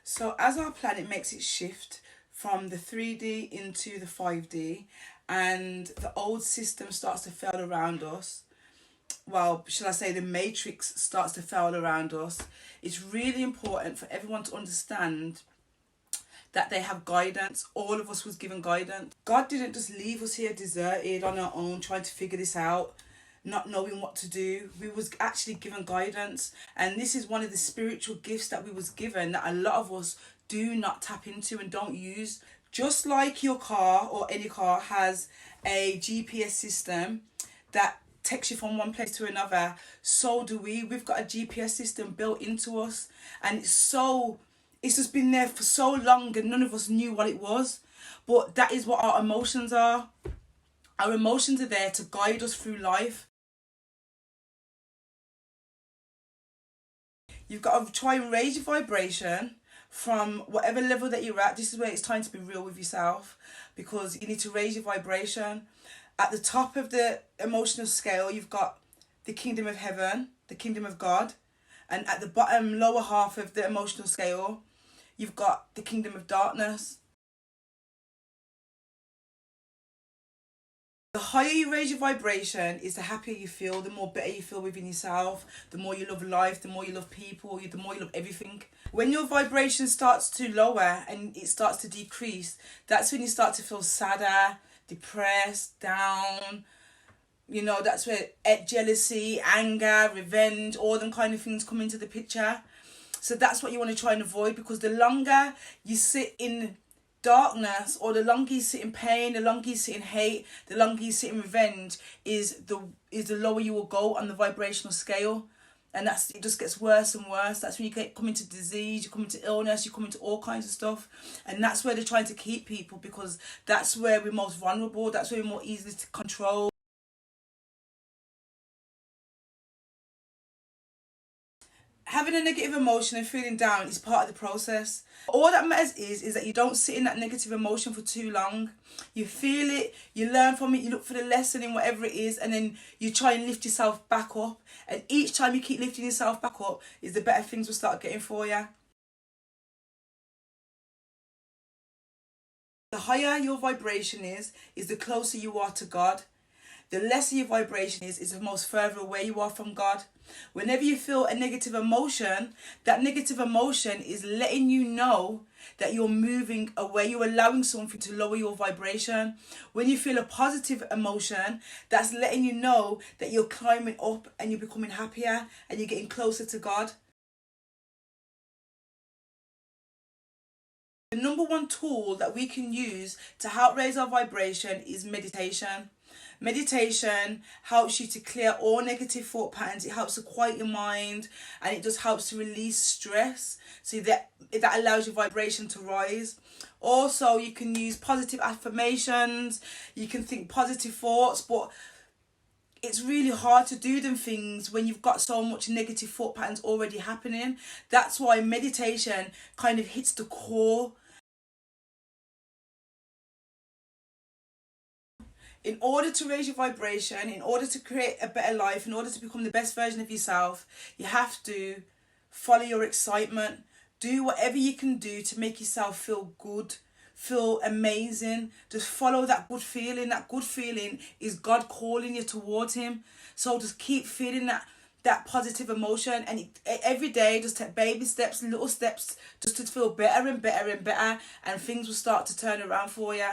So as our planet makes its shift from the 3D into the 5D, and the old system starts to fail around us, well, shall I say the matrix starts to fail around us, it's really important for everyone to understand that they have guidance. All of us was given guidance. God didn't just leave us here deserted on our own trying to figure this out, not knowing what to do. We was actually given guidance, and this is one of the spiritual gifts that we was given that a lot of us do not tap into and don't use. Just like your car or any car has a GPS system that takes you from one place to another, so do we. We've got a GPS system built into us, and it's just been there for so long and none of us knew what it was. But that is what our emotions are. Our emotions are there to guide us through life. You've got to try and raise your vibration from whatever level that you're at. This is where it's time to be real with yourself, because you need to raise your vibration. At the top of the emotional scale, you've got the kingdom of heaven, the kingdom of God. And at the bottom, lower half of the emotional scale, you've got the kingdom of darkness. The higher you raise your vibration is the happier you feel, the more better you feel within yourself, the more you love life, the more you love people, the more you love everything. When your vibration starts to lower and it starts to decrease, that's when you start to feel sadder, depressed, down. That's where jealousy, anger, revenge, all them kind of things come into the picture. So that's what you want to try and avoid, because the longer you sit in darkness, or the longer you sit in pain, the longer you sit in hate, the longer you sit in revenge, is the lower you will go on the vibrational scale. And it just gets worse and worse. That's when you come into disease, you come into illness, you come into all kinds of stuff. And that's where they're trying to keep people, because that's where we're most vulnerable, that's where we're more easily to control. Having a negative emotion and feeling down is part of the process. All that matters is that you don't sit in that negative emotion for too long. You feel it, you learn from it, you look for the lesson in whatever it is, and then you try and lift yourself back up. And each time you keep lifting yourself back up, is the better things will start getting for you. The higher your vibration is the closer you are to God. The lesser your vibration is the most further away you are from God. Whenever you feel a negative emotion, that negative emotion is letting you know that you're moving away. You're allowing something to lower your vibration. When you feel a positive emotion, that's letting you know that you're climbing up and you're becoming happier and you're getting closer to God. The number one tool that we can use to help raise our vibration is meditation. Meditation helps you to clear all negative thought patterns. It helps to quiet your mind, and it just helps to release stress, so that allows your vibration to rise. Also, you can use positive affirmations, you can think positive thoughts, but it's really hard to do them things when you've got so much negative thought patterns already happening. That's why meditation kind of hits the core. In order to raise your vibration, in order to create a better life, in order to become the best version of yourself, you have to follow your excitement. Do whatever you can do to make yourself feel good, feel amazing. Just follow that good feeling. That good feeling is God calling you towards Him. So just keep feeling that positive emotion, and every day just take baby steps, little steps, just to feel better and better and better, and things will start to turn around for you.